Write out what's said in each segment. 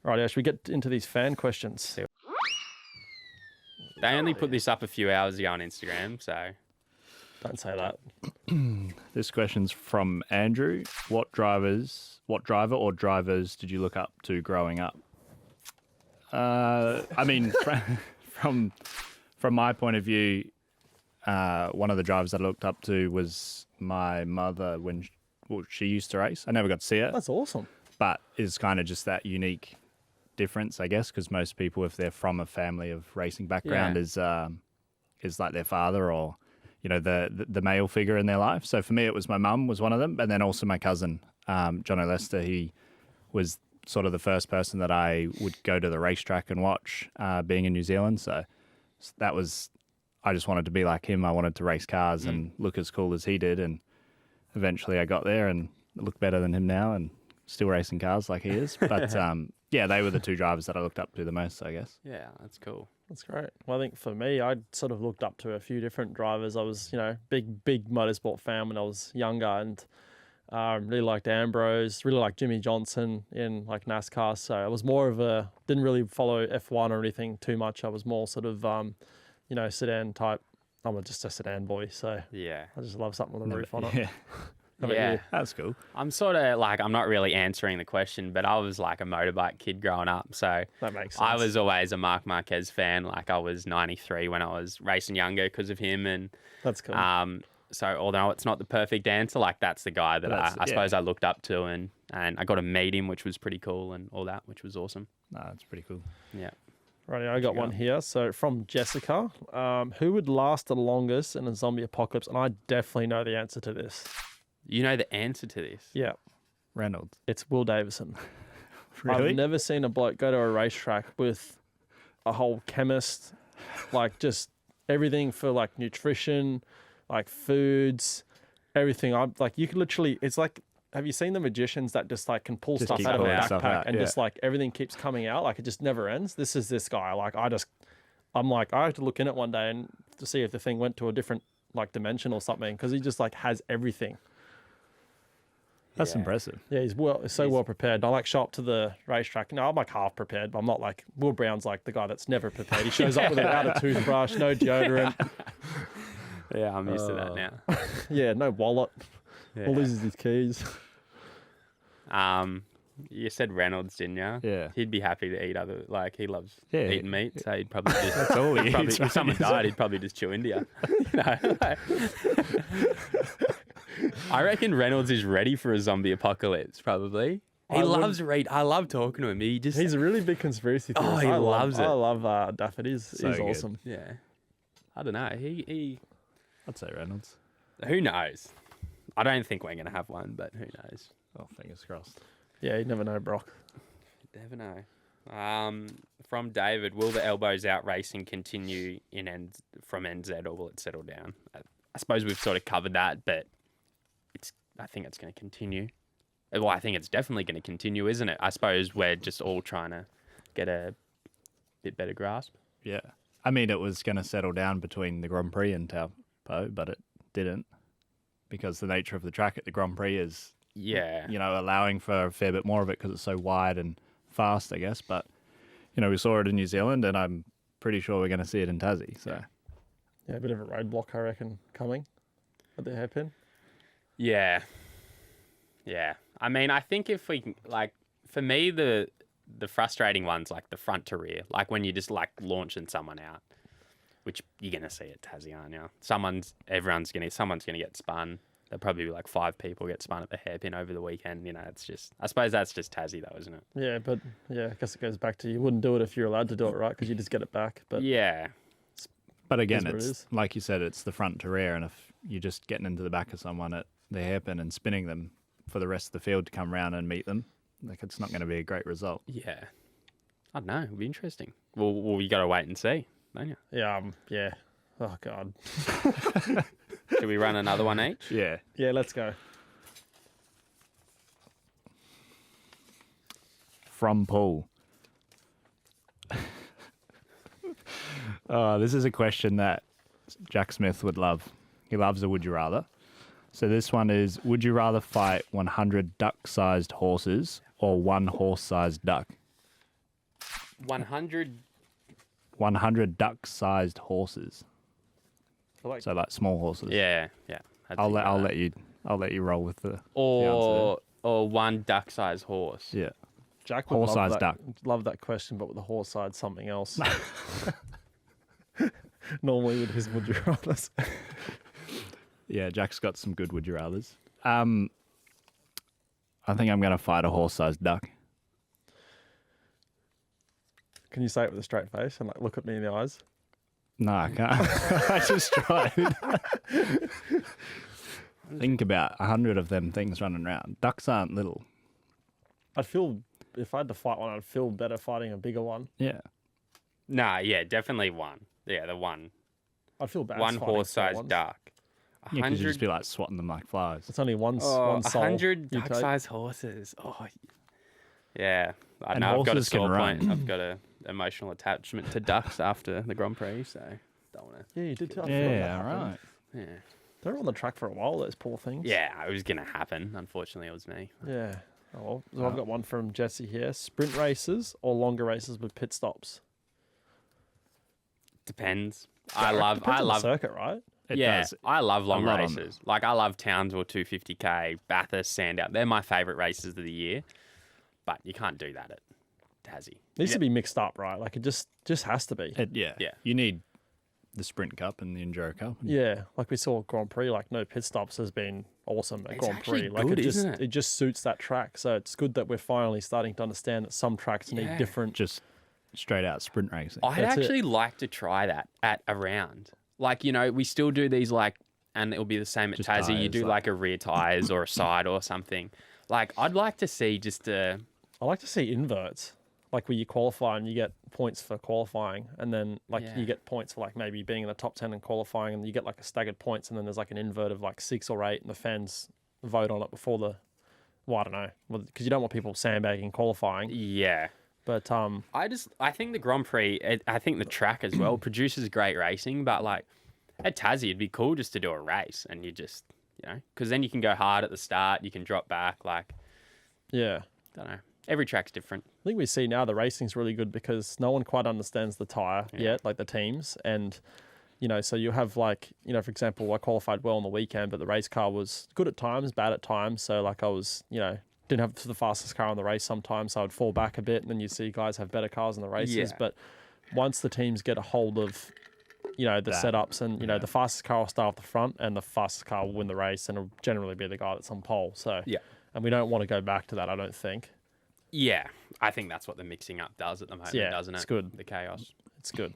Right, should we get into these fan questions? They only put this up a few hours ago on Instagram, so... Don't say that. This question's from Andrew. What driver or drivers did you look up to growing up? I mean, from my point of view, one of the drivers that I looked up to was my mother when she used to race. I never got to see her. That's awesome. But it's kind of just that unique difference, I guess, because most people, if they're from a family of racing background, is like their father or, you know, the male figure in their life. So for me, it was my mum was one of them, and then also my cousin, John O'Lester. He was sort of the first person that I would go to the racetrack and watch, being in New Zealand. So that was, I just wanted to be like him. I wanted to race cars and look as cool as he did. And eventually I got there and look better than him now and still racing cars like he is. But yeah, they were the two drivers that I looked up to the most, I guess. Yeah, that's cool. That's great. Well, I think for me, I sort of looked up to a few different drivers. I was, big motorsport fan when I was younger, and really liked Ambrose, really liked Jimmy Johnson in like NASCAR. So I was more of didn't really follow F1 or anything too much. I was more sort of, sedan type. I'm just a sedan boy, so Yeah. I just love something with a roof on it. Yeah, How about Yeah. you? that's cool. I'm sort of like, I'm not really answering the question, but I was like a motorbike kid growing up. So That makes sense. I was always a Marc Marquez fan. Like I was 93 when I was racing younger because of him. And That's cool. so although it's not the perfect answer, like that's the guy that I suppose I looked up to, and I got to meet him, which was pretty cool, and all that, which was awesome. No, that's pretty cool. Yeah. Right, I got one here. So from Jessica, who would last the longest in a zombie apocalypse? And I definitely know the answer to this. You know the answer to this? Yeah, Reynolds. it's Will Davison. Really? I've never seen a bloke go to a racetrack with a whole chemist, like just everything for like nutrition, like foods, everything. I'm like, you could literally, it's like, have you seen the magicians that just like can pull Just stuff keep out of a pulling stuff backpack out, and yeah. just like everything keeps coming out, like it just never ends? This is this guy. Like I have to look in it one day and to see if the thing went to a different like dimension or something, because he just like has everything. That's Yeah. impressive. Yeah, he's well prepared. I like show up to the racetrack. No, I'm like half prepared, but I'm not like Will Brown's like the guy that's never prepared. He shows up without a toothbrush, no deodorant. Yeah, I'm used to that now. Yeah, no wallet. Yeah. All loses his keys. You said Reynolds, didn't you? Yeah. He'd be happy to eat other, like he loves Yeah. eating meat, so he'd probably just. That's all he eats, If someone right? died, he'd probably just chew India. You know, like- I reckon Reynolds is ready for a zombie apocalypse. Probably. He loves read. I love talking to him. He just. He's a really big conspiracy theorist. Oh, he loves it. I love Daffy. He's So good. awesome. Yeah. I don't know. He. I'd say Reynolds. Who knows? I don't think we're gonna have one, but who knows? Oh, fingers crossed. Yeah, you never know, Broc. Never know. From David, will the elbows out racing continue from NZ, or will it settle down? I suppose we've sort of covered that, but I think it's going to continue. Well, I think it's definitely going to continue, isn't it? I suppose we're just all trying to get a bit better grasp. Yeah. I mean, it was going to settle down between the Grand Prix and Taupo, but it didn't, because the nature of the track at the Grand Prix is, Yeah. allowing for a fair bit more of it because it's so wide and fast, I guess. But, we saw it in New Zealand, and I'm pretty sure we're going to see it in Tassie. So, Yeah, a bit of a roadblock, I reckon, coming at the hairpin. Yeah. Yeah. I mean, I think if we can, like, for me, the frustrating one's like the front to rear, like when you're just like launching someone out, which you're going to see at Tassie, aren't you? Someone's going to get spun. There'll probably be like 5 people get spun at the hairpin over the weekend. It's just, I suppose that's just Tassie though, isn't it? Yeah, but yeah, I guess it goes back to you wouldn't do it if you're allowed to do it, right? Because you just get it back. But Yeah. but again, Is what it it's is. like you said, it's the front to rear, and if you're just getting into the back of someone at the hairpin and spinning them for the rest of the field to come around and meet them, like it's not going to be a great result. Yeah. I don't know. It'll be interesting. Well, you got to wait and see, don't you? yeah, yeah. Oh God. Should we run another one each? Yeah. Yeah, let's go. From Paul. This is a question that Jack Smith would love. He loves a would you rather. So this one is, would you rather fight 100 duck-sized horses or one horse-sized duck? 100 duck-sized horses. Like, So like small horses. Yeah. I'll let you roll with the Or one duck-sized horse. yeah. Jack would Horse-sized duck. love that question, but with the horse side, something else. Normally with his would you rathers. Yeah, Jack's got some good would you rathers. I think I'm going to fight a horse-sized duck. Can you say it with a straight face and like look at me in the eyes? No, I can't. I just tried. Think about 100 of them things running around. Ducks aren't little. I'd feel, if I had to fight one, I'd feel better fighting a bigger one. Yeah. Nah, yeah, definitely one. Yeah, the one. I'd feel bad. One fighting horse-sized small ones. duck. Yeah, because you just be like swatting them like flies. It's only one soul. 100 you take. duck-sized horses. Oh, yeah. I And know I've got a horses can sore run. point. I've got an emotional attachment to ducks after the Grand Prix, so don't want to. Yeah, you did tell me. Yeah, all right. Yeah. They were on the track for a while, those poor things. Yeah, it was going to happen. Unfortunately, it was me. Yeah. Oh, well, so I've got one from Jesse here. Sprint races or longer races with pit stops? Depends. Depends I on the love. circuit, right? It Yeah, does. I love long lot on races. Like I love Townsville 250k, Bathurst, Sandown. They're my favourite races of the year. But you can't do that at Tassie. Needs to be mixed up, right? Like it just has to be. Yeah. Yeah. You need the Sprint Cup and the Enduro Cup. Yeah, like we saw at Grand Prix, like no pit stops has been awesome at It's Grand actually Prix. Like good, it just isn't it? just suits that track. So it's good that we're finally starting to understand that some tracks need Yeah. different. Just straight out sprint racing. I'd That's it. actually like to try that at a round. Like, you know, we still do these like, and it'll be the same at Just Tassie. You tyres, do like a rear tyres or a side or something. Like, I'd like to see just a, I like to see inverts, like where you qualify and you get points for qualifying, and then like Yeah. you get points for like maybe being in the top 10 in qualifying, and you get like a staggered points, and then there's like an invert of like 6 or 8, and the fans vote on it before the. Well, I don't know, because you don't want people sandbagging qualifying. yeah. But I think the Grand Prix, I think the track as well produces great racing, but like at Tassie, it'd be cool just to do a race and you just, you know, because then you can go hard at the start, you can drop back, like, yeah. I don't know. Every track's different. I think we see now the racing's really good because no one quite understands the tyre Yeah. yet, like the teams. And, you know, so you have like, you know, for example, I qualified well on the weekend, but the race car was good at times, bad at times. So like I was, you know, didn't have the fastest car on the race sometimes. So I'd fall back a bit, and then you see guys have better cars in the races. Yeah. But once the teams get a hold of, you know, the That, setups and, you know, the fastest car will start off the front and the fastest car will win the race, and it'll generally be the guy that's on pole. So, Yeah. and we don't want to go back to that, I don't think. Yeah. I think that's what the mixing up does at the moment, Yeah, doesn't it? it's good. The chaos. It's good.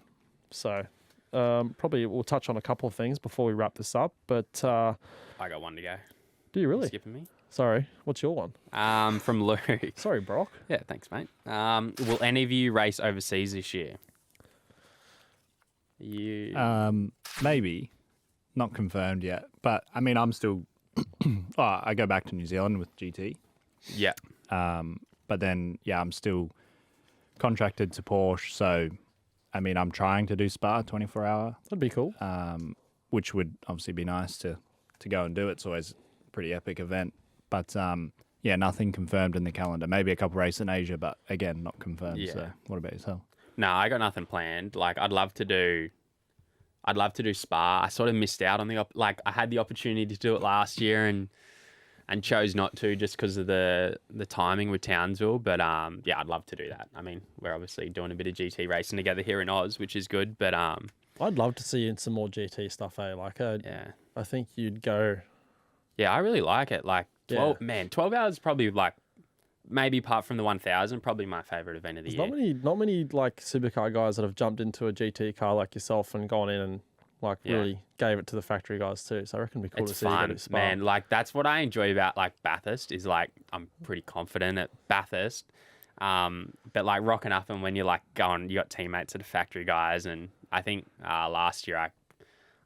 So, probably we'll touch on a couple of things before we wrap this up. But I got one to go. do you really? Skipping me? Sorry, what's your one? From Luke. Sorry, Broc. Yeah, thanks, mate. Will any of you race overseas this year? You. Maybe. Not confirmed yet. But, I mean, I'm still... I go back to New Zealand with GT. yeah. But then, yeah, I'm still contracted to Porsche. So, I mean, I'm trying to do Spa 24-hour, That'd be cool. which would obviously be nice to go and do. It's always a pretty epic event. But, yeah, nothing confirmed in the calendar. Maybe a couple races in Asia, but, again, not confirmed. Yeah. So, what about yourself? No, I got nothing planned. Like, I'd love to do Spa. I sort of missed out on I had the opportunity to do it last year and chose not to just because of the timing with Townsville. But yeah, I'd love to do that. I mean, we're obviously doing a bit of GT racing together here in Oz, which is good. But I'd love to see you in some more GT stuff, eh? Like, yeah, I think you'd go. yeah, I really like it. Like, 12 Yeah. 12 hours probably like maybe apart from the 1000, probably my favorite event of the There's year. not many like supercar guys that have jumped into a GT car like yourself and gone in and like Yeah. really gave it to the factory guys too. So I reckon it'd be cool It's to see you go fun, to Spa. man. Like that's what I enjoy about like Bathurst is like I'm pretty confident at Bathurst, but like rocking up and when you're like going, you got teammates that are factory guys, and I think last year I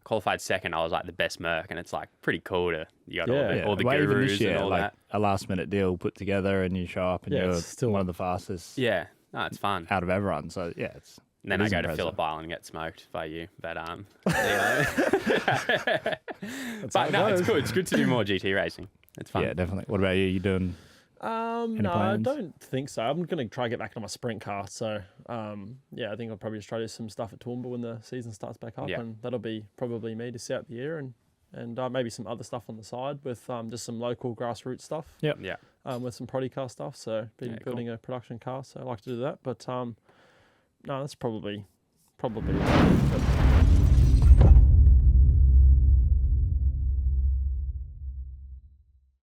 qualified second. I was like the best Merc, and it's like pretty cool to you got all the Well, even gurus this year, and all like that. a last minute deal put together and you show up and Yeah, you're it's still- one of the fastest Yeah, no, it's fun. out of everyone. So yeah, it's And then it I is go impressive. to Phillip Island and get smoked by you. But but how it no, it's goes. good. It's good to do more GT racing. It's fun. Yeah, definitely. What about you? You doing No, I plans? don't think so. I'm going to try to get back on my sprint car. So, yeah, I think I'll probably just try to do some stuff at Toowoomba when the season starts back up. Yeah. And that'll be probably me to see out the year and maybe some other stuff on the side with just some local grassroots stuff. Yep. Yeah. With some Brodie car stuff. So, been building a production car. So, I like to do that. But, no, that's probably it. But